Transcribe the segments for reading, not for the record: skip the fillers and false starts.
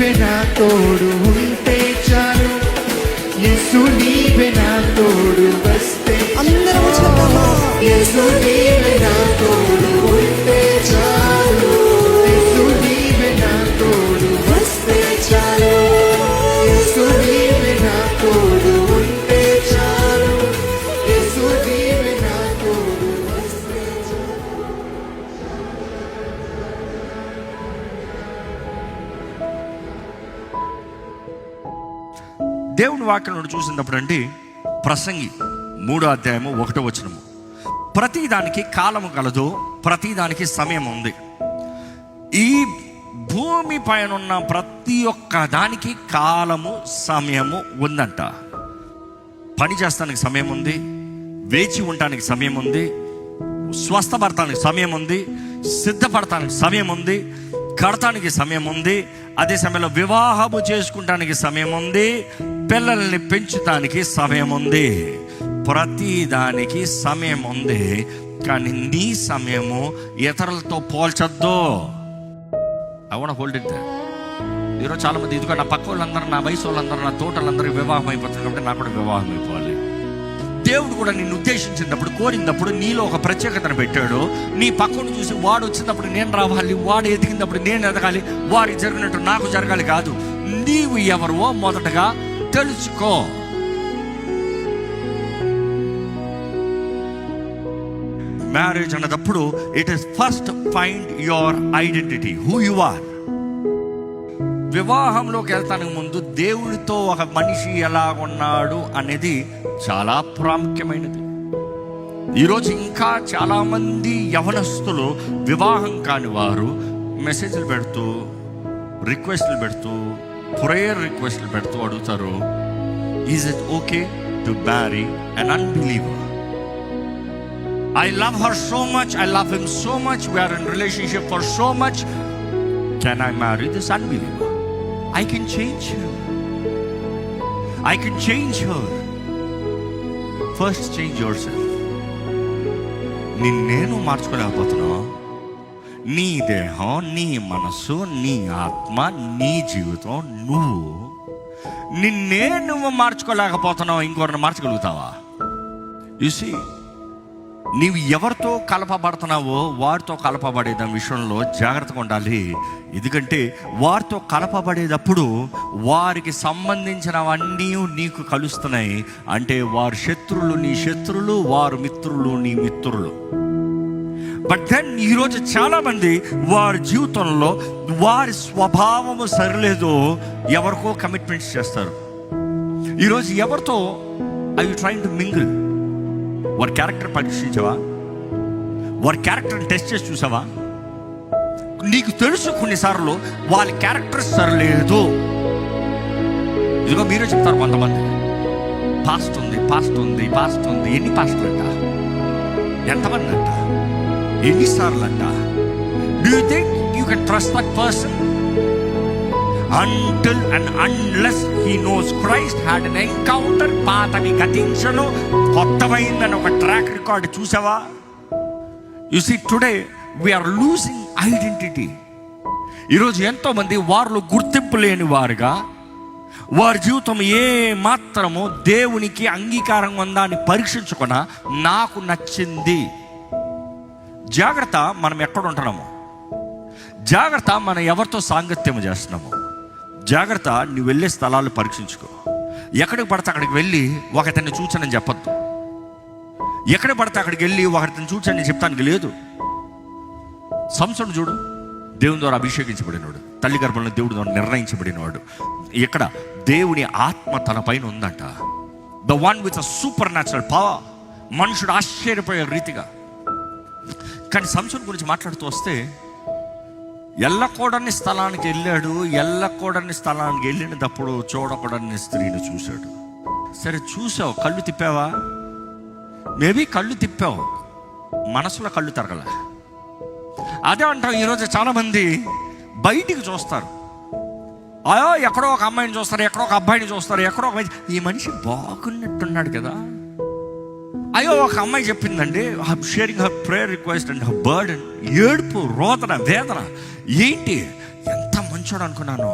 నీవే నా తోడు ఉంటే చాలు, యేసు నీవే నా తోడు వస్తే అందరూ చక్కగా యేసు నీవే నా తోడు ఉంటే చాలు, యేసు నీవే నా తోడు వస్తే చాలు, యేసు నీవే నా తోడు ఉంటే చాలు, యేసు నీవే నా తోడు వస్తే చాలు. దేవుని వాక్యం చూసినప్పుడు అండి, ప్రసంగి 3:1 ప్రతి దానికి కాలము కలదు, ప్రతి దానికి సమయం ఉంది. ఈ భూమి పైన ఉన్న ప్రతి ఒక్క దానికి కాలము సమయము ఉందంట. పని చేస్తానికి సమయం ఉంది, వేచి ఉండటానికి సమయం ఉంది, స్వస్థపడటానికి సమయం ఉంది, సిద్ధపడటానికి సమయం ఉంది, కడతానికి సమయం ఉంది, అదే సమయంలో వివాహము చేసుకుంటానికి సమయం ఉంది, పిల్లల్ని పెంచడానికి సమయం ఉంది. ప్రతి దానికి సమయం ఉంది. కానీ నీ సమయము ఇతరులతో పోల్చొద్దు. I want hold it there. ఈరోజు చాలా మంది ఇదిగో నా పక్క వాళ్ళందరూ, నా వయసు వాళ్ళందరూ, నా తోటలందరూ వివాహం అయిపోతుంది కాబట్టి నాకు కూడా వివాహం అయిపోవాలి. దేవుడు కూడా నిన్ను ఉద్దేశించినప్పుడు, కోరినప్పుడు నీలో ఒక ప్రత్యేకతను పెట్టాడు. నీ పక్కను చూసి వాడు వచ్చినప్పుడు నేను రావాలి, వాడు ఎదిగినప్పుడు నేను ఎదగాలి, వారికి జరిగినట్టు నాకు జరగాలి కాదు. నీవు ఎవరో మొదటగా తెలుసుకో. మ్యారేజ్ అన్నదప్పుడు it is first find your identity, who you are. వివాహంలోకి వెళ్తానికి ముందు దేవుడితో ఒక మనిషి ఎలా ఉన్నాడు అనేది చాలా ప్రాముఖ్యమైనది. ఈరోజు ఇంకా చాలామంది యవనస్తులు, వివాహం కాని వారు మెసేజ్లు పెడుతూ, రిక్వెస్ట్లు పెడుతూ, ప్రేయర్ రిక్వెస్ట్లు పెడుతూ అడుగుతారు, is it okay to marry an unbeliever? I love her so much, I love him so much, we are in relationship for so much. Can I marry this unbeliever? I can change him, I can change her. First change yourself. నిన్నేను మార్చుకోలేకపోతున్నావు. నీ దేహం, నీ మనస్సు, నీ ఆత్మ, నీ జీవితం, నువ్వు మార్చుకోలేకపోతున్నావు. ఇంకొకరిని మార్చగలుగుతావా? యు సీ, నీవు ఎవరితో కలపబడుతున్నావో వారితో కలపబడే విషయంలో జాగ్రత్తగా ఉండాలి. ఎందుకంటే వారితో కలపబడేటప్పుడు వారికి సంబంధించినవన్నీ నీకు కలుస్తున్నాయి. అంటే వారి శత్రులు నీ శత్రులు, వారు మిత్రులు నీ మిత్రులు. బట్ దెన్ ఈరోజు చాలామంది వారి జీవితంలో వారి స్వభావము సరిలేదు, ఎవరికో కమిట్మెంట్స్ చేస్తారు. ఈరోజు ఎవరితో I you trying to mingle? వారి క్యారెక్టర్ పరీక్షించావా? వారి క్యారెక్టర్ని టెస్ట్ చేసి చూసావా? నీకు తెలుసు కొన్నిసార్లు వాళ్ళ క్యారెక్టర్ సరిలేదు. ఇదిగో మీరే చెప్తారు కొంతమంది, పాస్ట్ ఉంది, పాస్ట్ ఉంది, పాస్ట్ ఉంది. ఎన్ని పాస్ట్లు అంట? ఎంతమంది అంట? ఎన్నిసార్లు అంట? Do you think you can trust that person? Until and unless he knows Christ, had an encounter, పాతవి గతించను, కొత్తమైందని ఒక ట్రాక్ రికార్డ్ చూసావా? You see, today we are losing identity. ఈరోజు ఎంతోమంది వారిలో గుర్తింపు లేని వారుగా, వారి జీవితం ఏ మాత్రము దేవునికి అంగీకారం ఉందా అని పరీక్షించకుండా నాకు నచ్చింది. జాగ్రత్త, మనం ఎక్కడ ఉంటున్నాము, జాగ్రత్త మనం ఎవరితో సాంగత్యం చేస్తున్నాము, జాగ్రత్త నువ్వు వెళ్ళే స్థలాలు పరీక్షించుకో. ఎక్కడికి పడితే అక్కడికి వెళ్ళి ఒకతన్ని చూచానని చెప్పొద్దు. ఎక్కడ పడితే అక్కడికి వెళ్ళి ఒకరిని చూచానని చెప్తానికి లేదు. సంసోను చూడు, దేవుని ద్వారా అభిషేకించబడినవాడు, తల్లి గర్భంలో దేవుడి ద్వారా నిర్ణయించబడినవాడు. ఇక్కడ దేవుని ఆత్మ తన పైన ఉందంట. The one with a super natural power. మనుషుడు ఆశ్చర్యపోయే రీతిగా. కానీ సంసోను గురించి మాట్లాడుతూ వస్తే, ఎల్లకూడని స్థలానికి వెళ్ళాడు. ఎల్లకూడని స్థలానికి వెళ్ళినప్పుడు చూడకూడని స్త్రీని చూశాడు. సరే చూసావు, కళ్ళు తిప్పావా? మేబీ కళ్ళు తిప్పావు, మనసులో కళ్ళు తిరగల. అదే అంటాం. ఈరోజు చాలామంది బయటికి చూస్తారు, అయ్యో ఎక్కడో ఒక అమ్మాయిని చూస్తారు, ఎక్కడో ఒక అబ్బాయిని చూస్తారు, ఎక్కడో ఒక ఈ మనిషి బాగున్నట్టున్నాడు కదా. అయ్యో ఒక అమ్మాయి చెప్పిందండి, sharing her prayer request and her burden. ఏడుపు, రోదన, వేదన. ఏంటి, ఎంత మంచోడు అనుకున్నాను,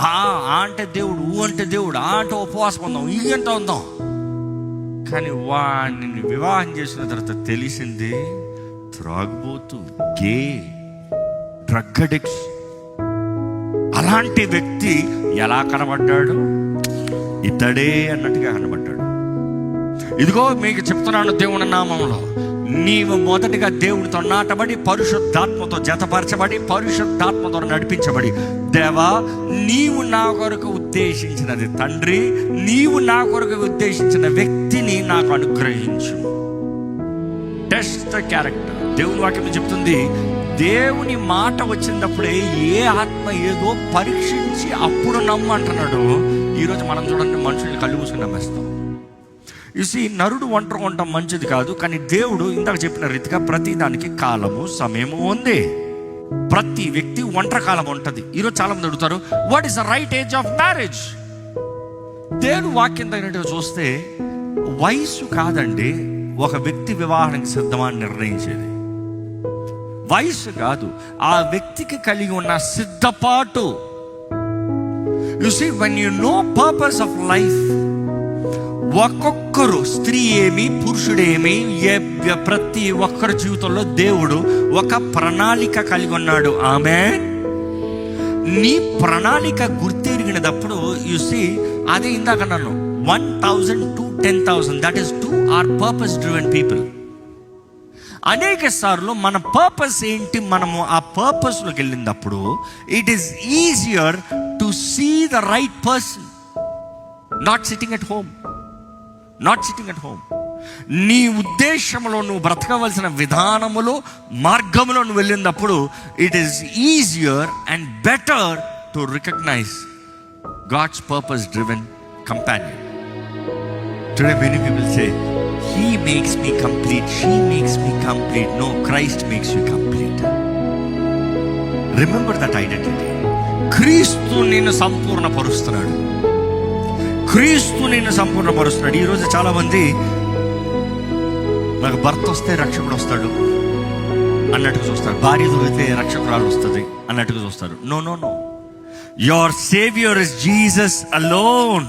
ఆ అంటే దేవుడు, ఊ అంటే దేవుడు, ఆ అంటే ఉపవాసం ఉందాం, ఈ అంటే ఉందాం. కానీ వాడిని వివాహం చేసిన తర్వాత తెలిసింది త్రాగుబోతు, గే, డ్రగ్ అడిక్ట్స్. అలాంటి వ్యక్తి ఎలా కనబడ్డాడు? ఇతడే అన్నట్టుగా కనబడ్డాడు. ఇదిగో మీకు చెప్తున్నాను దేవుని నామంలో, నీవు మొదటిగా దేవునితో నాటబడి, పరిశుద్ధాత్మతో జతపరచబడి, పరిశుద్ధాత్మతో నడిపించబడి, దేవా నీవు నా కొరకు ఉద్దేశించినది తండ్రి, నీవు నా కొరకు ఉద్దేశించిన వ్యక్తిని నాకు అనుగ్రహించు. Test the character. దేవుని వాక్యం చెప్తుంది, దేవుని మాట వచ్చినప్పుడే ఏ ఆత్మ ఏదో పరీక్షించి అప్పుడు నమ్ము అంటున్నాడు. ఈరోజు మనం చూడండి, మనుషుల్ని కళ్ళు మూసుకుని నమ్మేస్తాం. చూసి నరుడు ఒంటరి ఉండటం మంచిది కాదు, కానీ దేవుడు ఇందాక చెప్పిన రీతిగా ప్రతి దానికి కాలము సమయము ఉంది. ప్రతి వ్యక్తి ఒంటరి కాలం ఉంటుంది. ఈరోజు చాలా మంది అడుగుతారు, what is the right age of marriage? దేవుడు వాక్యం తగినట్టుగా చూస్తే వయసు కాదండి ఒక వ్యక్తి వివాహానికి సిద్ధమా అని నిర్ణయించేది. వయసు కాదు, ఆ వ్యక్తికి కలిగి ఉన్న సిద్ధపాటు. You see, when you know purpose of life, ఒక్కొక్కరు, స్త్రీ ఏమి పురుషుడేమి, ప్రతి ఒక్కరి జీవితంలో దేవుడు ఒక ప్రణాళిక కలిగి ఉన్నాడు. ఆమేన్. నీ ప్రణాళిక గుర్తెరిగినప్పుడు యు సీ, అదే ఇందాక నన్ను 1,000 to 10,000, that is to our purpose driven people. అనేక సార్లు మన పర్పస్ ఏంటి, మనము ఆ పర్పస్లోకి వెళ్ళినప్పుడు it is easier to see the right person, not sitting at home. నీ ఉద్దేశంలో నువ్వు బ్రతకవలసిన విధానములో, మార్గంలో నువ్వు వెళ్ళినప్పుడు it is easier and better to recognise God's purpose driven companion. Today many people say, he makes me complete, she makes me complete. No, Christ makes you complete. Remember that identity. క్రీస్తు నిన్ను సంపూర్ణపరుస్తున్నాడు. ఈరోజు చాలా మంది నాకు భర్త వస్తే రక్షకుడు వస్తాడు అన్నట్టుగా చూస్తారు, భార్య దొరికితే రక్షకురాలు వస్తుంది అన్నట్టుగా చూస్తారు. No, your saviour is Jesus alone.